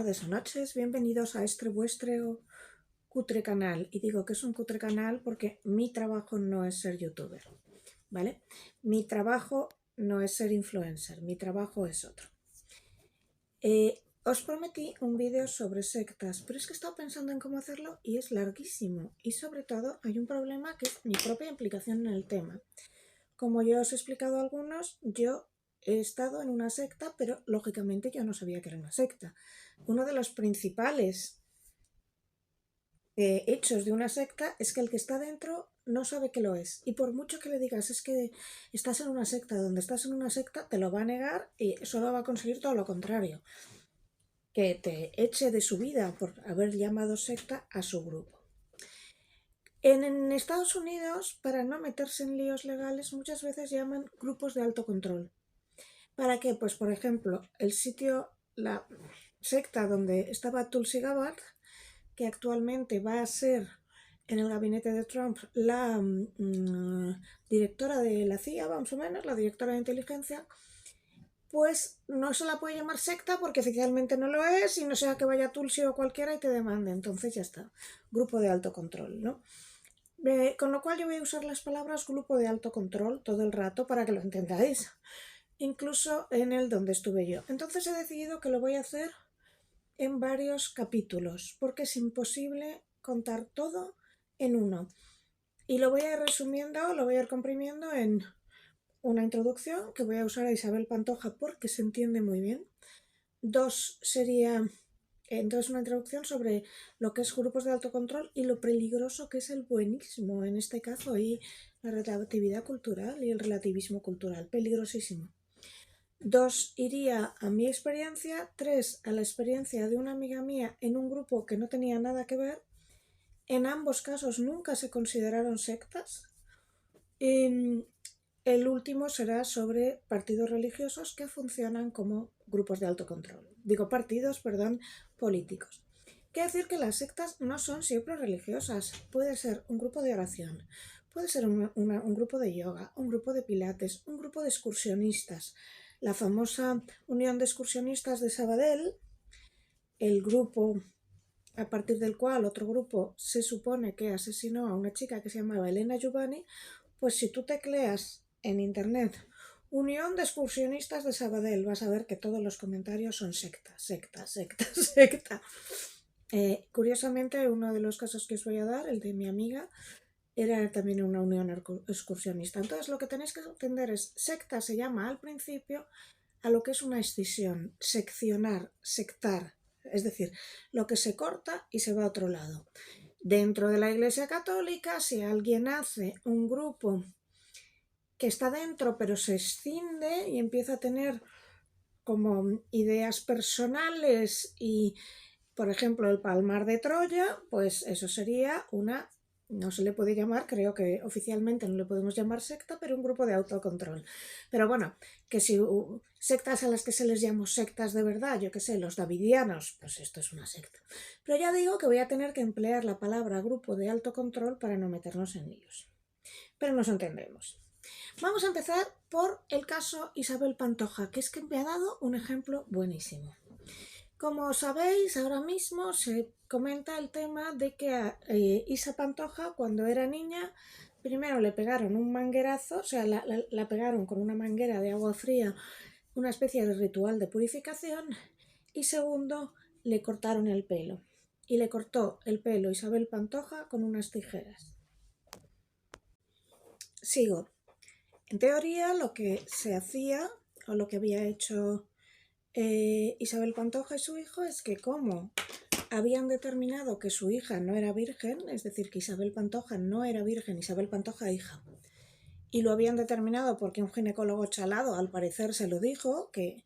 tardes o noches, bienvenidos a este vuestro cutre canal. Y digo que es un cutre canal porque mi trabajo no es ser youtuber, ¿vale? Mi trabajo no es ser influencer, mi trabajo es otro. Os prometí un vídeo sobre sectas, pero es que he estado pensando en cómo hacerlo y es larguísimo. Y sobre todo hay un problema que es mi propia implicación en el tema. Como ya os he explicado a algunos, yo he estado en una secta, pero lógicamente yo no sabía que era una secta. Uno de los principales hechos de una secta es que el que está dentro no sabe que lo es. Y por mucho que le digas es que estás en una secta, donde estás en una secta, te lo va a negar y solo va a conseguir todo lo contrario. Que te eche de su vida por haber llamado secta a su grupo. En Estados Unidos, para no meterse en líos legales, muchas veces llaman grupos de alto control. ¿Para qué? Pues, por ejemplo, el sitio, la secta donde estaba Tulsi Gabbard, que actualmente va a ser en el gabinete de Trump la directora de la CIA, más o menos, la directora de inteligencia, pues no se la puede llamar secta porque oficialmente no lo es y no sea que vaya Tulsi o cualquiera y te demande. Entonces ya está, grupo de alto control, ¿no? Con lo cual yo voy a usar las palabras grupo de alto control todo el rato para que lo entendáis, incluso en el donde estuve yo. Entonces he decidido que lo voy a hacer en varios capítulos porque es imposible contar todo en uno. Y lo voy a ir resumiendo, lo voy a ir comprimiendo en una introducción que voy a usar a Isabel Pantoja porque se entiende muy bien. Dos sería entonces una introducción sobre lo que es grupos de alto control y lo peligroso que es el buenismo en este caso y la relatividad cultural y el relativismo cultural, peligrosísimo. 2 iría a mi experiencia, 3 a la experiencia de una amiga mía en un grupo que no tenía nada que ver. En ambos casos nunca se consideraron sectas. El último será sobre partidos religiosos que funcionan como grupos de alto control. Digo partidos, perdón, políticos. Quiere decir que las sectas no son siempre religiosas. Puede ser un grupo de oración, puede ser un grupo de yoga, un grupo de pilates, un grupo de excursionistas. La famosa Unión de Excursionistas de Sabadell, el grupo a partir del cual otro grupo se supone que asesinó a una chica que se llamaba Elena Giovanni, pues si tú tecleas en internet Unión de Excursionistas de Sabadell, vas a ver que todos los comentarios son secta, secta, secta, secta. Curiosamente, uno de los casos que os voy a dar, el de mi amiga, era también una unión excursionista. Entonces lo que tenéis que entender es, secta se llama al principio a lo que es una escisión, seccionar, sectar, es decir, lo que se corta y se va a otro lado. Dentro de la Iglesia Católica, si alguien hace un grupo que está dentro pero se escinde y empieza a tener como ideas personales y, por ejemplo, el Palmar de Troya, pues eso sería una, no se le puede llamar, creo que oficialmente no le podemos llamar secta, pero un grupo de autocontrol. Pero bueno, que si sectas a las que se les llama sectas de verdad, yo qué sé, los davidianos, pues esto es una secta. Pero ya digo que voy a tener que emplear la palabra grupo de autocontrol para no meternos en líos. Pero nos entendemos. Vamos a empezar por el caso Isabel Pantoja, que es que me ha dado un ejemplo buenísimo. Como sabéis, ahora mismo se comenta el tema de que a Isa Pantoja, cuando era niña, primero le pegaron un manguerazo, o sea, la pegaron con una manguera de agua fría, una especie de ritual de purificación, y segundo, le cortaron el pelo. Y le cortó el pelo Isabel Pantoja con unas tijeras. Sigo. En teoría, lo que se hacía, o lo que había hecho Isabel Pantoja y su hijo, es que como habían determinado que su hija no era virgen, es decir, que Isabel Pantoja no era virgen, Isabel Pantoja hija, y lo habían determinado porque un ginecólogo chalado al parecer se lo dijo, que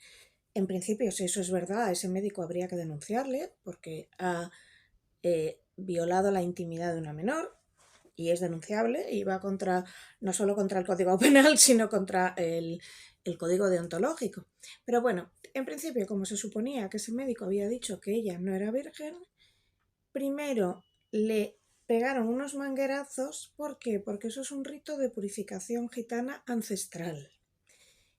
en principio si eso es verdad, a ese médico habría que denunciarle porque ha violado la intimidad de una menor, y es denunciable y va contra, no solo contra el Código Penal, sino contra el Código Deontológico. Pero bueno, en principio, como se suponía que ese médico había dicho que ella no era virgen, primero le pegaron unos manguerazos. ¿Por qué? Porque eso es un rito de purificación gitana ancestral.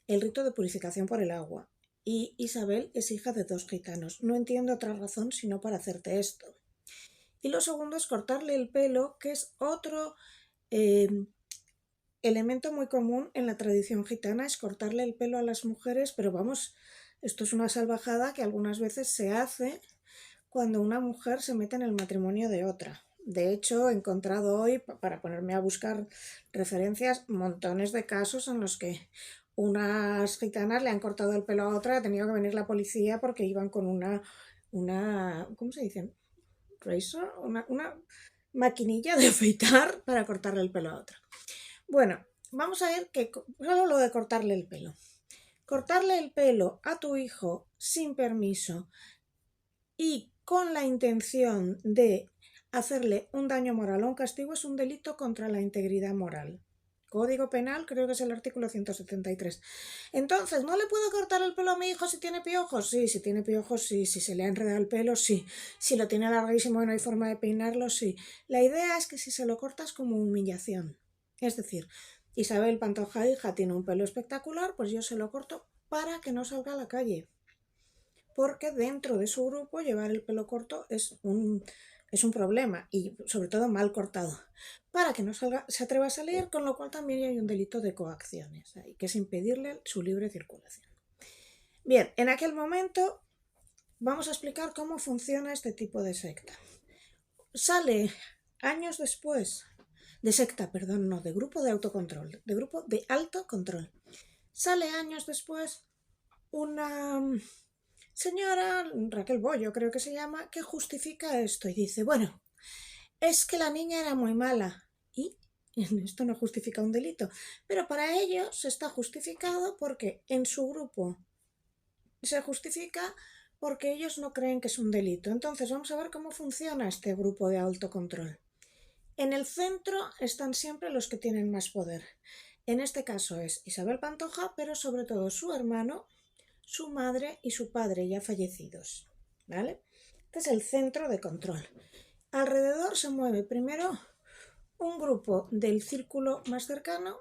El rito de purificación por el agua. y Isabel es hija de 2 gitanos. No entiendo otra razón sino para hacerte esto. Y lo segundo es cortarle el pelo, que es otro elemento muy común en la tradición gitana, es cortarle el pelo a las mujeres, pero vamos, esto es una salvajada que algunas veces se hace cuando una mujer se mete en el matrimonio de otra. De hecho, he encontrado hoy, para ponerme a buscar referencias, montones de casos en los que unas gitanas le han cortado el pelo a otra, ha tenido que venir la policía porque iban con una ¿cómo se dice? Razor, una maquinilla de afeitar para cortarle el pelo a otra. Bueno, vamos a ver que solo lo de cortarle el pelo. Cortarle el pelo a tu hijo sin permiso y con la intención de hacerle un daño moral o un castigo es un delito contra la integridad moral. Código Penal, creo que es el artículo 173. Entonces, ¿no le puedo cortar el pelo a mi hijo si tiene piojos? Sí, si tiene piojos, sí. Si se le ha enredado el pelo, sí. Si lo tiene larguísimo y no hay forma de peinarlo, sí. La idea es que si se lo cortas como humillación. Es decir, Isabel Pantoja, hija, tiene un pelo espectacular, pues yo se lo corto para que no salga a la calle. Porque dentro de su grupo llevar el pelo corto es un problema y sobre todo mal cortado, para que no salga, se atreva a salir, con lo cual también hay un delito de coacciones, ahí, que es impedirle su libre circulación. Bien, en aquel momento vamos a explicar cómo funciona este tipo de secta. Sale años después, de secta, perdón, no, de grupo de autocontrol, de grupo de alto control. Sale años después una señora, Raquel Bollo creo que se llama, que justifica esto y dice, bueno, es que la niña era muy mala y esto no justifica un delito, pero para ellos está justificado porque en su grupo se justifica porque ellos no creen que es un delito. Entonces vamos a ver cómo funciona este grupo de autocontrol. En el centro están siempre los que tienen más poder. En este caso es Isabel Pantoja, pero sobre todo su hermano, su madre y su padre ya fallecidos, ¿vale? Este es el centro de control. Alrededor se mueve primero un grupo del círculo más cercano,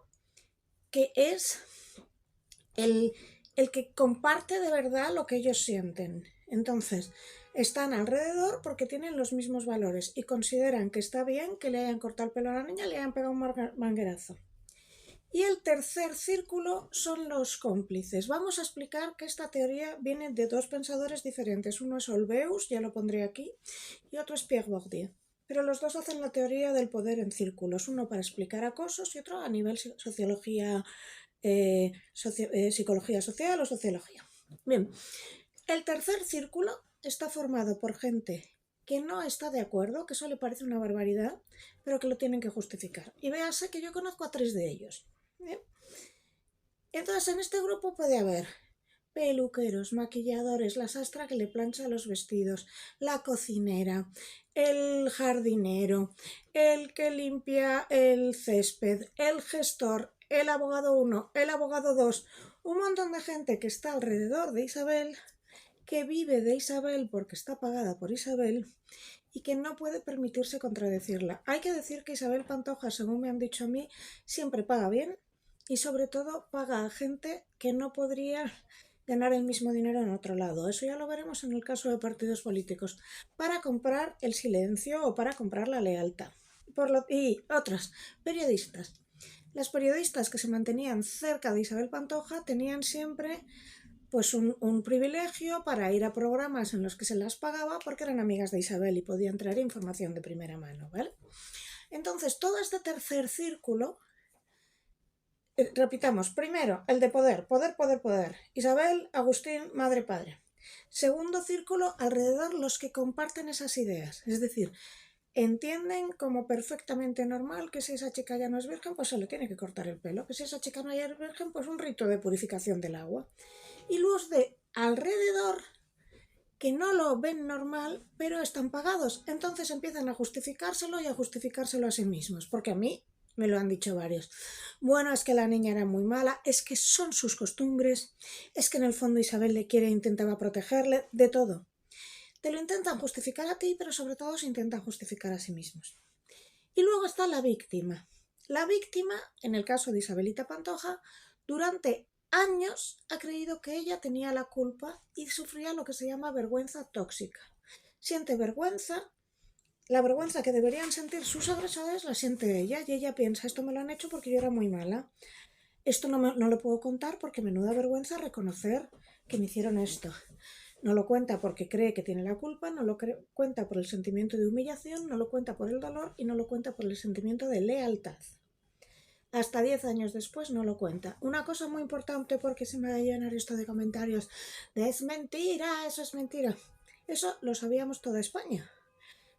que es el que comparte de verdad lo que ellos sienten. Entonces, están alrededor porque tienen los mismos valores y consideran que está bien que le hayan cortado el pelo a la niña y le hayan pegado un manguerazo. Y el tercer círculo son los cómplices. Vamos a explicar que esta teoría viene de 2 pensadores diferentes. Uno es Olbeus, ya lo pondré aquí, y otro es Pierre Bourdieu. Pero los dos hacen la teoría del poder en círculos, uno para explicar acosos y otro a nivel sociología, psicología social o sociología. Bien, el tercer círculo está formado por gente que no está de acuerdo, que eso le parece una barbaridad, pero que lo tienen que justificar. Y véase que yo conozco a 3 de ellos. ¿Bien? Entonces, en este grupo puede haber peluqueros, maquilladores, la sastra que le plancha los vestidos, la cocinera, el jardinero, el que limpia el césped, el gestor, el abogado 1, el abogado 2, un montón de gente que está alrededor de Isabel, que vive de Isabel porque está pagada por Isabel y que no puede permitirse contradecirla. Hay que decir que Isabel Pantoja, según me han dicho a mí, siempre paga bien y sobre todo paga a gente que no podría ganar el mismo dinero en otro lado. Eso ya lo veremos en el caso de partidos políticos, para comprar el silencio o para comprar la lealtad. Y otras, periodistas. Las periodistas que se mantenían cerca de Isabel Pantoja tenían siempre pues un privilegio para ir a programas en los que se las pagaba porque eran amigas de Isabel y podían traer información de primera mano, ¿vale? Entonces, todo este tercer círculo, repitamos, primero, el de poder, poder. Isabel, Agustín, madre, padre. Segundo círculo, alrededor los que comparten esas ideas, es decir, entienden como perfectamente normal que si esa chica ya no es virgen, pues se le tiene que cortar el pelo, que si esa chica no es virgen, pues un rito de purificación del agua. Y los de alrededor que no lo ven normal, pero están pagados. Entonces empiezan a justificárselo y a justificárselo a sí mismos, porque a mí me lo han dicho varios. Bueno, es que la niña era muy mala, es que son sus costumbres, es que en el fondo Isabel le quiere, intentaba protegerle, de todo. Te lo intentan justificar a ti, pero sobre todo se intentan justificar a sí mismos. Y luego está la víctima. La víctima, en el caso de Isabelita Pantoja, durante años ha creído que ella tenía la culpa y sufría lo que se llama vergüenza tóxica. Siente vergüenza, la vergüenza que deberían sentir sus agresores la siente ella y ella piensa, esto me lo han hecho porque yo era muy mala. Esto no lo puedo contar porque menuda vergüenza reconocer que me hicieron esto. No lo cuenta porque cree que tiene la culpa, no lo cuenta por el sentimiento de humillación, no lo cuenta por el dolor y no lo cuenta por el sentimiento de lealtad. Hasta 10 años después no lo cuenta. Una cosa muy importante, porque se me va a llenar esto de comentarios de es mentira, eso es mentira. Eso lo sabíamos toda España.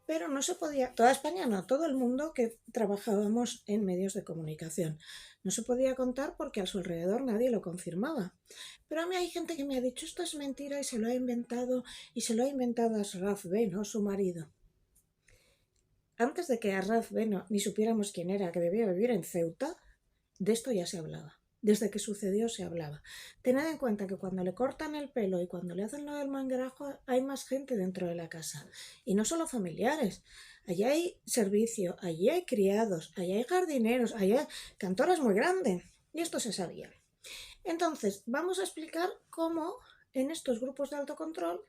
Pero no se podía, toda España no, todo el mundo que trabajábamos en medios de comunicación. No se podía contar porque a su alrededor nadie lo confirmaba. Pero a mí hay gente que me ha dicho esto es mentira y se lo ha inventado a Ashraf Beno, su marido. Antes de que Ashraf Beno ni supiéramos quién era, que debía vivir en Ceuta, de esto ya se hablaba. Desde que sucedió se hablaba. Tened en cuenta que cuando le cortan el pelo y cuando le hacen lo del manguerajo hay más gente dentro de la casa. Y no solo familiares. Allí hay servicio, allí hay criados, allí hay jardineros, allí hay cantoras muy grandes. Y esto se sabía. Entonces, vamos a explicar cómo en estos grupos de autocontrol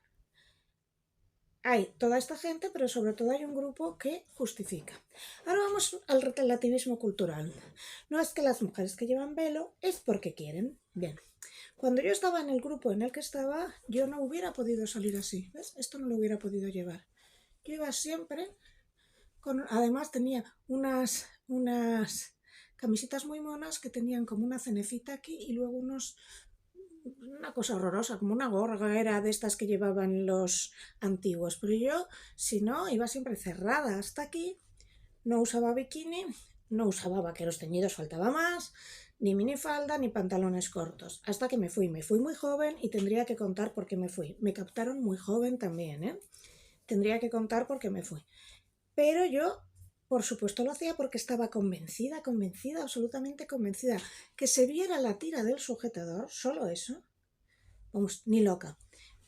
hay toda esta gente, pero sobre todo hay un grupo que justifica. Ahora vamos al relativismo cultural. No es que las mujeres que llevan velo es porque quieren. Bien, cuando yo estaba en el grupo en el que estaba, yo no hubiera podido salir así. ¿Ves? Esto no lo hubiera podido llevar. Yo iba siempre además tenía unas camisetas muy monas que tenían como una cenecita aquí y luego una cosa horrorosa, como una gorguera de estas que llevaban los antiguos. Pero yo, si no, iba siempre cerrada hasta aquí, no usaba bikini, no usaba vaqueros teñidos, faltaba más, ni minifalda, ni pantalones cortos. Hasta que me fui muy joven y tendría que contar por qué me fui. Me captaron muy joven también, ¿eh? Tendría que contar por qué me fui. Pero yo, por supuesto, lo hacía porque estaba convencida, absolutamente convencida. Que se viera la tira del sujetador, solo eso, vamos, ni loca.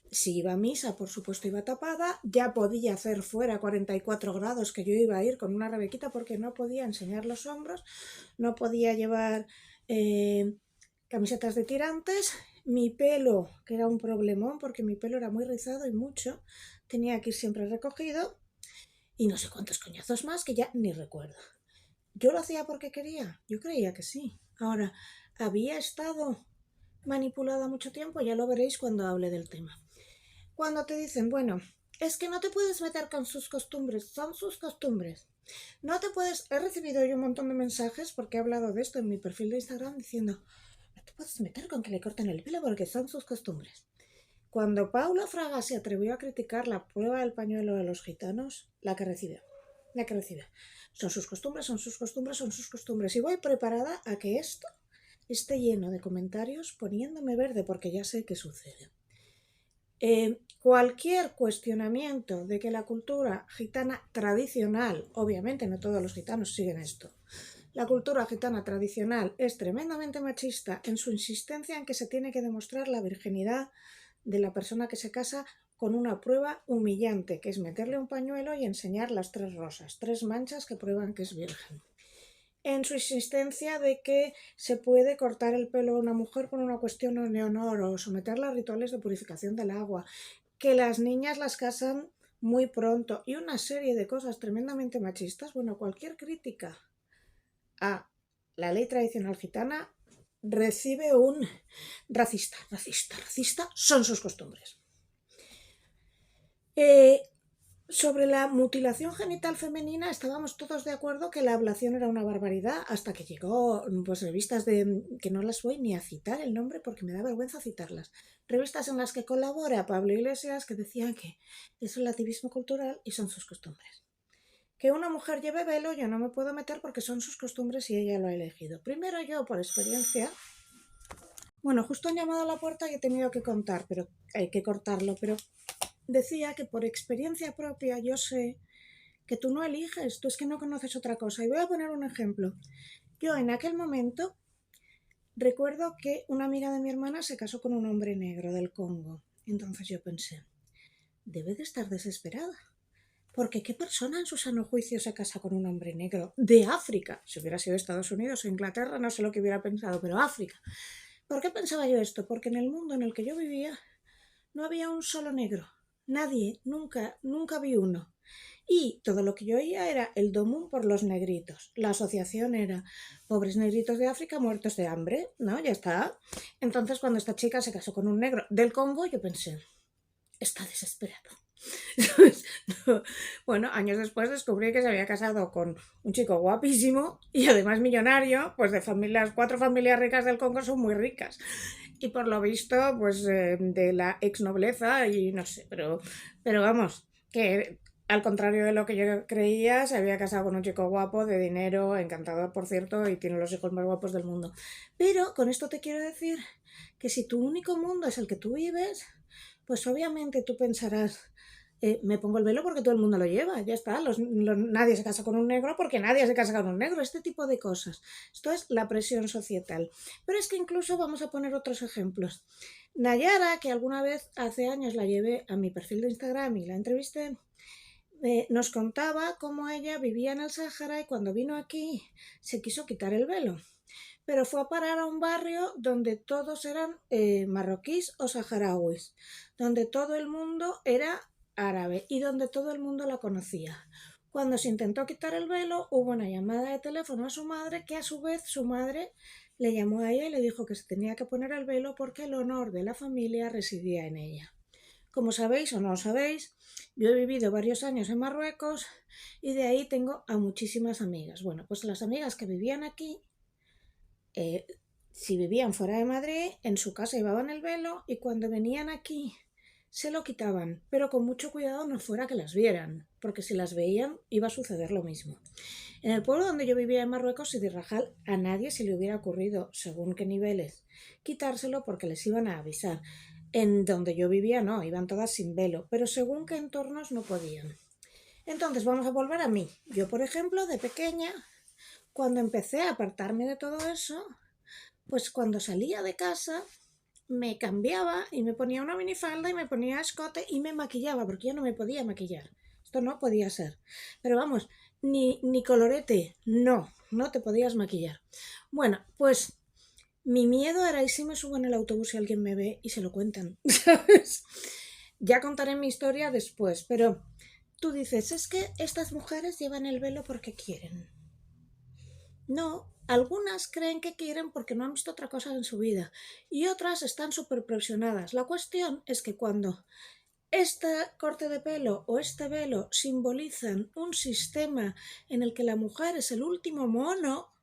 Si iba a misa, por supuesto iba tapada, ya podía hacer fuera 44 grados que yo iba a ir con una rebequita porque no podía enseñar los hombros, no podía llevar camisetas de tirantes, mi pelo, que era un problemón porque mi pelo era muy rizado y mucho, tenía que ir siempre recogido y no sé cuántos coñazos más que ya ni recuerdo. ¿Yo lo hacía porque quería? Yo creía que sí. Ahora, ¿había estado manipulada mucho tiempo? Ya lo veréis cuando hable del tema. Cuando te dicen, bueno, es que no te puedes meter con sus costumbres, son sus costumbres. No te puedes... He recibido yo un montón de mensajes porque he hablado de esto en mi perfil de Instagram diciendo, no te puedes meter con que le corten el pelo porque son sus costumbres. Cuando Paula Fraga se atrevió a criticar la prueba del pañuelo de los gitanos, la que recibe. Son sus costumbres, son sus costumbres, son sus costumbres. Y voy preparada a que esto esté lleno de comentarios poniéndome verde porque ya sé qué sucede. Cualquier cuestionamiento de que la cultura gitana tradicional, obviamente no todos los gitanos siguen esto, la cultura gitana tradicional es tremendamente machista en su insistencia en que se tiene que demostrar la virginidad de la persona que se casa con una prueba humillante, que es meterle un pañuelo y enseñar las 3 rosas, 3 manchas que prueban que es virgen. En su insistencia de que se puede cortar el pelo a una mujer por una cuestión de honor o someterla a rituales de purificación del agua, que las niñas las casan muy pronto y una serie de cosas tremendamente machistas. Bueno, cualquier crítica a la ley tradicional gitana recibe un racista, son sus costumbres. Sobre la mutilación genital femenina estábamos todos de acuerdo que la ablación era una barbaridad hasta que llegó pues revistas que no las voy ni a citar el nombre porque me da vergüenza citarlas, revistas en las que colabora Pablo Iglesias que decían que es relativismo cultural y son sus costumbres. Que una mujer lleve velo yo no me puedo meter porque son sus costumbres y ella lo ha elegido. Primero yo por experiencia, bueno, justo han llamado a la puerta y he tenido que contar, pero hay que cortarlo, pero decía que por experiencia propia yo sé que tú no eliges, tú es que no conoces otra cosa. Y voy a poner un ejemplo. Yo en aquel momento recuerdo que una amiga de mi hermana se casó con un hombre negro del Congo. Entonces yo pensé, debe de estar desesperada. Porque ¿qué persona en su sano juicio se casa con un hombre negro de África? Si hubiera sido Estados Unidos o Inglaterra no sé lo que hubiera pensado, pero África. ¿Por qué pensaba yo esto? Porque en el mundo en el que yo vivía no había un solo negro. Nadie, nunca, nunca vi uno. Y todo lo que yo oía era el domún por los negritos. La asociación era pobres negritos de África muertos de hambre, ¿no? Ya está. Entonces, cuando esta chica se casó con un negro del Congo, yo pensé, está desesperado. No. Bueno, años después descubrí que se había casado con un chico guapísimo y además millonario, pues de familias, 4 familias ricas del Congo son muy ricas. Y por lo visto, pues de la ex nobleza y no sé, pero vamos, que al contrario de lo que yo creía, se había casado con un chico guapo, de dinero, encantador por cierto, y tiene los hijos más guapos del mundo. Pero con esto te quiero decir que si tu único mundo es el que tú vives, pues obviamente tú pensarás, me pongo el velo porque todo el mundo lo lleva, ya está, nadie se casa con un negro porque nadie se casa con un negro, este tipo de cosas. Esto es la presión societal. Pero es que incluso vamos a poner otros ejemplos. Nayara, que alguna vez hace años la llevé a mi perfil de Instagram y la entrevisté, nos contaba cómo ella vivía en el Sáhara y cuando vino aquí se quiso quitar el velo, pero fue a parar a un barrio donde todos eran marroquíes o saharauis, donde todo el mundo era árabe y donde todo el mundo la conocía. Cuando se intentó quitar el velo, hubo una llamada de teléfono a su madre, que a su vez su madre le llamó a ella y le dijo que se tenía que poner el velo porque el honor de la familia residía en ella. Como sabéis o no lo sabéis, yo he vivido varios años en Marruecos y de ahí tengo a muchísimas amigas. Bueno, pues las amigas que vivían aquí, eh, si vivían fuera de Madrid, en su casa llevaban el velo y cuando venían aquí se lo quitaban, pero con mucho cuidado no fuera que las vieran, porque si las veían iba a suceder lo mismo. En el pueblo donde yo vivía en Marruecos, Sidi Rajal, a nadie se le hubiera ocurrido, según qué niveles, quitárselo porque les iban a avisar. En donde yo vivía no, iban todas sin velo, pero según qué entornos no podían. Entonces vamos a volver a mí. Yo, por ejemplo, de pequeña, cuando empecé a apartarme de todo eso, pues cuando salía de casa me cambiaba y me ponía una minifalda y me ponía escote y me maquillaba, porque yo no me podía maquillar. Esto no podía ser. Pero vamos, ni colorete, no te podías maquillar. Bueno, pues mi miedo era y si me subo en el autobús y alguien me ve y se lo cuentan, ¿sabes? Ya contaré mi historia después, pero tú dices, es que estas mujeres llevan el velo porque quieren. No, algunas creen que quieren porque no han visto otra cosa en su vida y otras están súper presionadas. La cuestión es que cuando este corte de pelo o este velo simbolizan un sistema en el que la mujer es el último mono,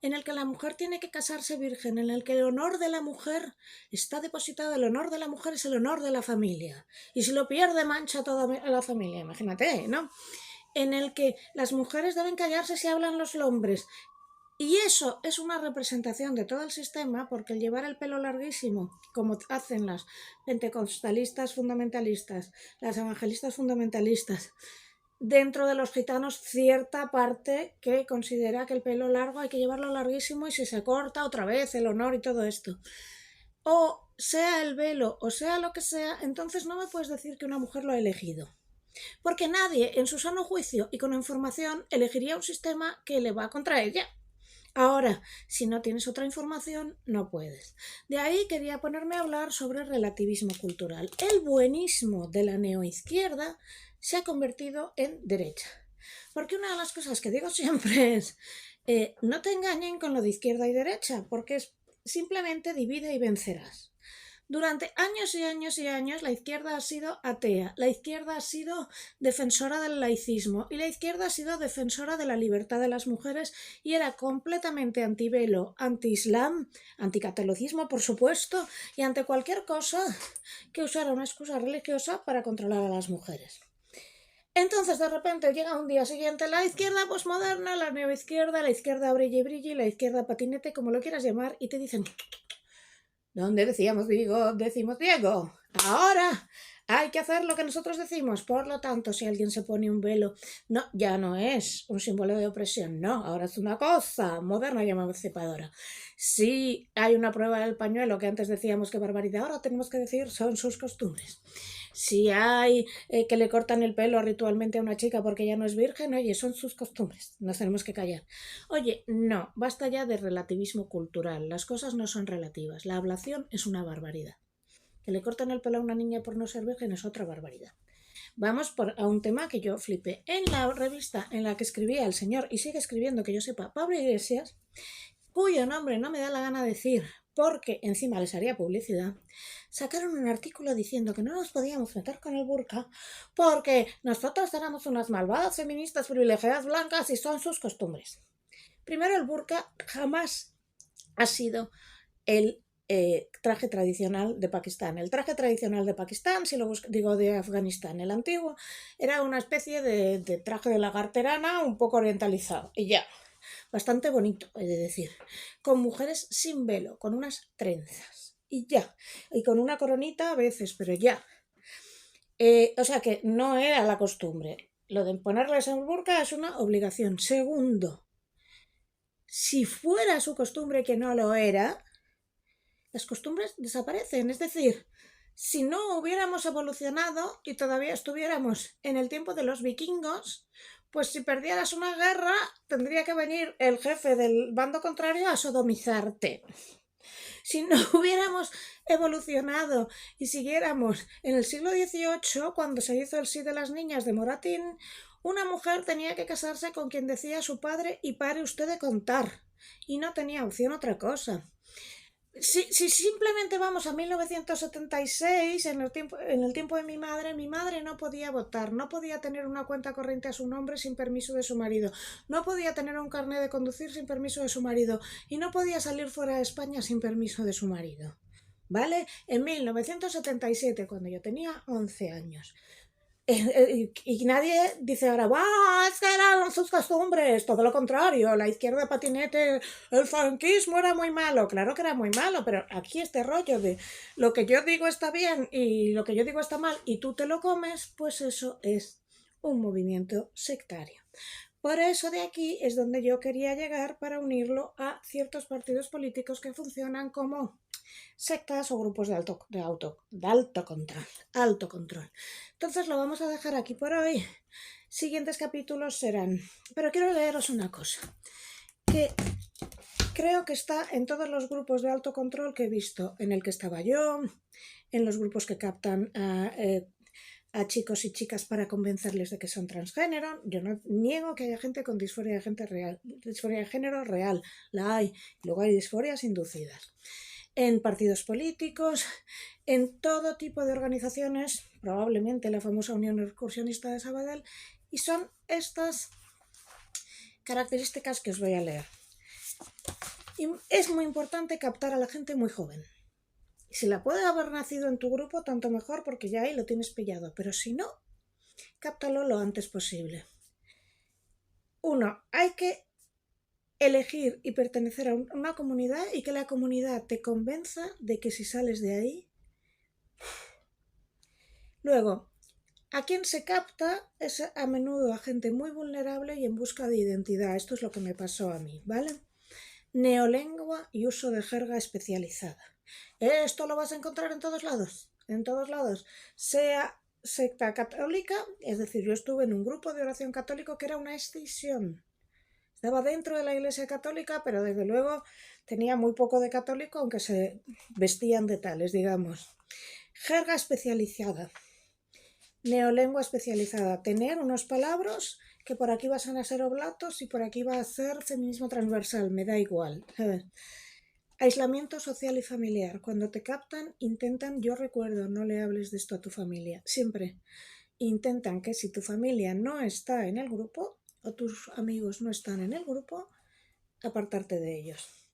en el que la mujer tiene que casarse virgen, en el que el honor de la mujer está depositado, el honor de la mujer es el honor de la familia, y si lo pierde mancha toda la familia, imagínate, ¿no? En el que las mujeres deben callarse si hablan los hombres, y eso es una representación de todo el sistema, porque el llevar el pelo larguísimo, como hacen las pentecostalistas fundamentalistas, las evangelistas fundamentalistas, dentro de los gitanos cierta parte que considera que el pelo largo hay que llevarlo larguísimo y si se corta otra vez el honor y todo esto. O sea el velo o sea lo que sea, entonces no me puedes decir que una mujer lo ha elegido. Porque nadie en su sano juicio y con información elegiría un sistema que le va contra ella. Ahora, si no tienes otra información, no puedes. De ahí quería ponerme a hablar sobre el relativismo cultural. El buenismo de la neoizquierda se ha convertido en derecha. Porque una de las cosas que digo siempre es, no te engañen con lo de izquierda y derecha, porque es simplemente divide y vencerás. Durante años y años y años la izquierda ha sido atea, la izquierda ha sido defensora del laicismo y la izquierda ha sido defensora de la libertad de las mujeres y era completamente antivelo, anti-islam, anticatolicismo por supuesto y ante cualquier cosa que usara una excusa religiosa para controlar a las mujeres. Entonces de repente llega un día siguiente la izquierda posmoderna, la neoizquierda, la izquierda brille y brille, la izquierda patinete, como lo quieras llamar, y te dicen... ¿Dónde decíamos Diego? Decimos Diego. Ahora hay que hacer lo que nosotros decimos. Por lo tanto, si alguien se pone un velo, no, ya no es un símbolo de opresión, no, ahora es una cosa moderna y emancipadora. Si hay una prueba del pañuelo, que antes decíamos que barbaridad, ahora tenemos que decir son sus costumbres. Si hay que le cortan el pelo ritualmente a una chica porque ya no es virgen, oye, son sus costumbres, nos tenemos que callar. Oye, no, basta ya de relativismo cultural, las cosas no son relativas, la ablación es una barbaridad. Que le cortan el pelo a una niña por no ser virgen es otra barbaridad. Vamos a un tema que yo flipé. En la revista en la que escribía el señor, y sigue escribiendo, que yo sepa, Pablo Iglesias, cuyo nombre no me da la gana decir porque encima les haría publicidad, sacaron un artículo diciendo que no nos podíamos meter con el burka porque nosotros éramos unas malvadas feministas privilegiadas blancas y son sus costumbres. Primero, el burka jamás ha sido el traje tradicional de Pakistán. El traje tradicional de Pakistán, si lo digo de Afganistán, el antiguo, era una especie de traje de lagarterana un poco orientalizado. Y ya, bastante bonito, he de decir. Con mujeres sin velo, con unas trenzas. Y ya. Y con una coronita a veces, pero ya. O sea que no era la costumbre. Lo de ponerles el burka es una obligación. Segundo, si fuera su costumbre que no lo era, las costumbres desaparecen. Es decir, si no hubiéramos evolucionado y todavía estuviéramos en el tiempo de los vikingos, pues si perdieras una guerra tendría que venir el jefe del bando contrario a sodomizarte. Si no hubiéramos evolucionado y siguiéramos en el siglo XVIII, cuando se hizo el sí de las niñas de Moratín, una mujer tenía que casarse con quien decía su padre y pare usted de contar. Y no tenía opción otra cosa. Si simplemente vamos a 1976, en el tiempo de mi madre no podía votar, no podía tener una cuenta corriente a su nombre sin permiso de su marido, no podía tener un carnet de conducir sin permiso de su marido y no podía salir fuera de España sin permiso de su marido. ¿Vale? En 1977, cuando yo tenía 11 años. Y nadie dice ahora, ¡ah! Es que eran sus costumbres. Todo lo contrario, la izquierda de patinete, el franquismo era muy malo. Claro que era muy malo, pero aquí este rollo de lo que yo digo está bien y lo que yo digo está mal y tú te lo comes, pues eso es un movimiento sectario. Por eso de aquí es donde yo quería llegar para unirlo a ciertos partidos políticos que funcionan como sectas o grupos de alto control. Entonces lo vamos a dejar aquí por hoy. Siguientes capítulos serán... Pero quiero leeros una cosa, que creo que está en todos los grupos de alto control que he visto, en el que estaba yo, en los grupos que captan a chicos y chicas para convencerles de que son transgénero. Yo no niego que haya gente con disforia de género real, la hay. Luego hay disforias inducidas. En partidos políticos, en todo tipo de organizaciones, probablemente la famosa Unión Excursionista de Sabadell, y son estas características que os voy a leer. Y es muy importante captar a la gente muy joven. Si la puede haber nacido en tu grupo, tanto mejor, porque ya ahí lo tienes pillado, pero si no, cáptalo lo antes posible. 1. Hay que elegir y pertenecer a una comunidad y que la comunidad te convenza de que si sales de ahí... Luego, a quien se capta es a menudo a gente muy vulnerable y en busca de identidad. Esto es lo que me pasó a mí, ¿vale? Neolengua y uso de jerga especializada. Esto lo vas a encontrar en todos lados, sea secta católica, es decir, yo estuve en un grupo de oración católico que era una escisión. Estaba dentro de la Iglesia Católica, pero desde luego tenía muy poco de católico, aunque se vestían de tales, digamos. Jerga especializada. Neolengua especializada. Tener unos palabras que por aquí van a ser oblatos y por aquí va a ser feminismo transversal, me da igual. Aislamiento social y familiar. Cuando te captan, intentan, yo recuerdo, no le hables de esto a tu familia. Siempre intentan que si tu familia no está en el grupo o tus amigos no están en el grupo, apartarte de ellos.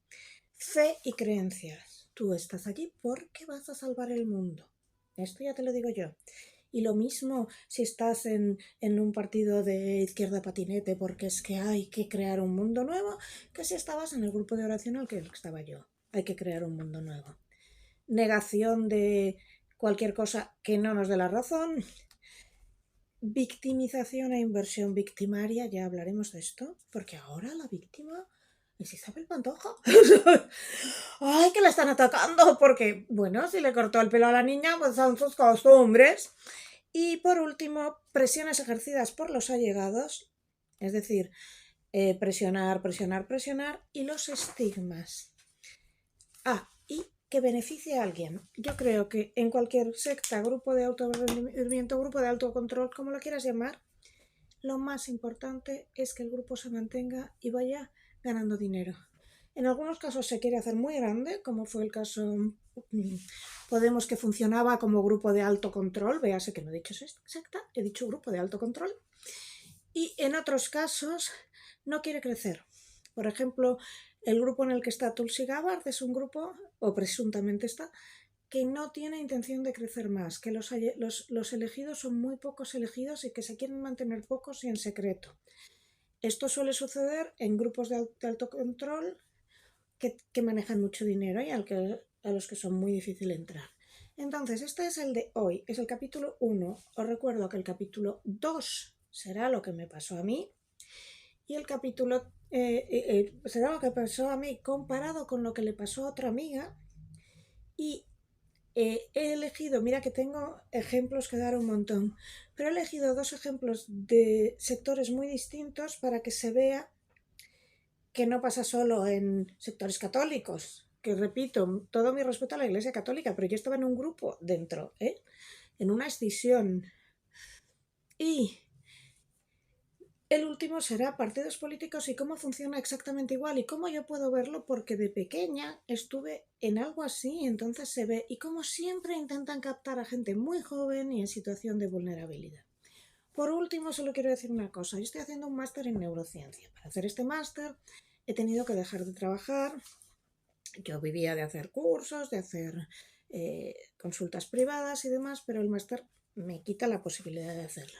Fe y creencias. Tú estás allí porque vas a salvar el mundo. Esto ya te lo digo yo. Y lo mismo si estás en un partido de izquierda patinete porque es que hay que crear un mundo nuevo, que si estabas en el grupo de oración al que estaba yo. Hay que crear un mundo nuevo. Negación de cualquier cosa que no nos dé la razón. Victimización e inversión victimaria, ya hablaremos de esto, porque ahora la víctima es Isabel Pantoja. ¡Ay, que la están atacando! Porque, bueno, si le cortó el pelo a la niña, pues son sus costumbres. Y por último, presiones ejercidas por los allegados, es decir, presionar, presionar, presionar, y los estigmas. Y que beneficie a alguien. Yo creo que en cualquier secta, grupo de autorrendimiento, grupo de autocontrol, como lo quieras llamar, lo más importante es que el grupo se mantenga y vaya ganando dinero. En algunos casos se quiere hacer muy grande, como fue el caso Podemos, que funcionaba como grupo de alto control. Véase que no he dicho secta, he dicho grupo de alto control. Y en otros casos no quiere crecer. Por ejemplo, el grupo en el que está Tulsi Gabbard es un grupo, o presuntamente está, que no tiene intención de crecer más, que los elegidos son muy pocos elegidos y que se quieren mantener pocos y en secreto. Esto suele suceder en grupos de alto control que manejan mucho dinero y a los que son muy difícil entrar. Entonces, este es el de hoy, es el capítulo 1. Os recuerdo que el capítulo 2 será lo que me pasó a mí y el capítulo será lo que pasó a mí comparado con lo que le pasó a otra amiga. Y he elegido, mira que tengo ejemplos que dar un montón, pero he elegido 2 ejemplos de sectores muy distintos para que se vea que no pasa solo en sectores católicos, que repito, todo mi respeto a la Iglesia Católica, pero yo estaba en un grupo dentro, en una escisión. Y el último será partidos políticos y cómo funciona exactamente igual y cómo yo puedo verlo, porque de pequeña estuve en algo así, entonces se ve, y como siempre intentan captar a gente muy joven y en situación de vulnerabilidad. Por último, solo quiero decir una cosa. Yo estoy haciendo un máster en neurociencia. Para hacer este máster he tenido que dejar de trabajar. Yo vivía de hacer cursos, de hacer consultas privadas y demás, pero el máster me quita la posibilidad de hacerlo.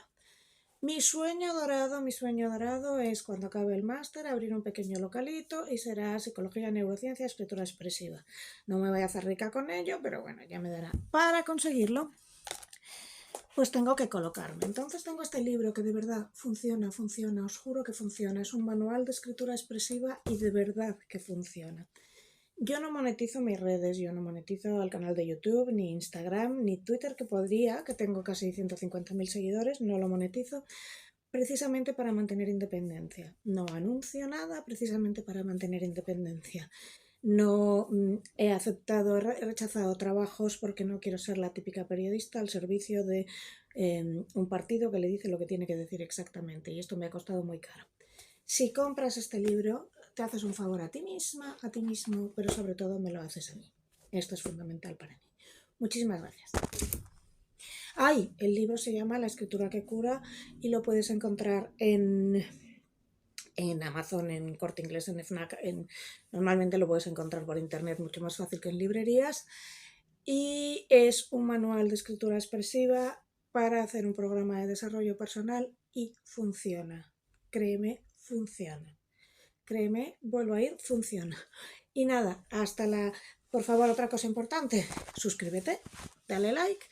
Mi sueño dorado es, cuando acabe el máster, abrir un pequeño localito y será psicología, neurociencia, escritura expresiva. No me voy a hacer rica con ello, pero bueno, ya me dará. Para conseguirlo, pues tengo que colocarme. Entonces tengo este libro que de verdad funciona, os juro que funciona. Es un manual de escritura expresiva y de verdad que funciona. Yo no monetizo mis redes, yo no monetizo el canal de YouTube, ni Instagram, ni Twitter, que podría, que tengo casi 150.000 seguidores, no lo monetizo, precisamente para mantener independencia. No anuncio nada, precisamente para mantener independencia. No he rechazado trabajos porque no quiero ser la típica periodista al servicio de un partido que le dice lo que tiene que decir exactamente, y esto me ha costado muy caro. Si compras este libro, te haces un favor a ti misma, a ti mismo, pero sobre todo me lo haces a mí. Esto es fundamental para mí. Muchísimas gracias. El libro se llama La escritura que cura y lo puedes encontrar en Amazon, en Corte Inglés, en FNAC. Normalmente lo puedes encontrar por internet mucho más fácil que en librerías. Y es un manual de escritura expresiva para hacer un programa de desarrollo personal y funciona. Créeme, funciona. Créeme, vuelvo a ir, funciona. Y nada, Por favor, otra cosa importante, suscríbete, dale like.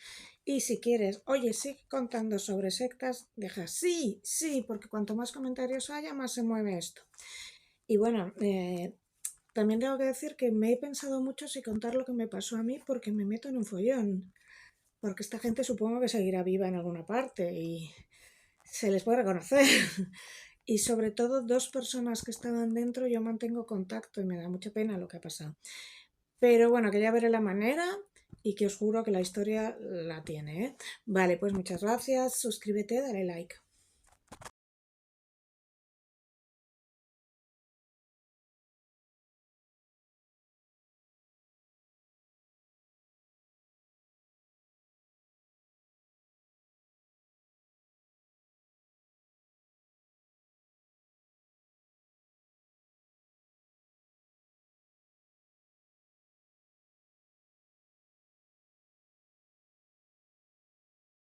Y si quieres, oye, sigue contando sobre sectas, deja sí, porque cuanto más comentarios haya, más se mueve esto. Y bueno, también tengo que decir que me he pensado mucho si contar lo que me pasó a mí, porque me meto en un follón. Porque esta gente supongo que seguirá viva en alguna parte y se les puede reconocer. Y sobre todo 2 personas que estaban dentro yo mantengo contacto y me da mucha pena lo que ha pasado. Pero bueno, que ya veré la manera y que os juro que la historia la tiene, Vale, pues muchas gracias, suscríbete, dale like.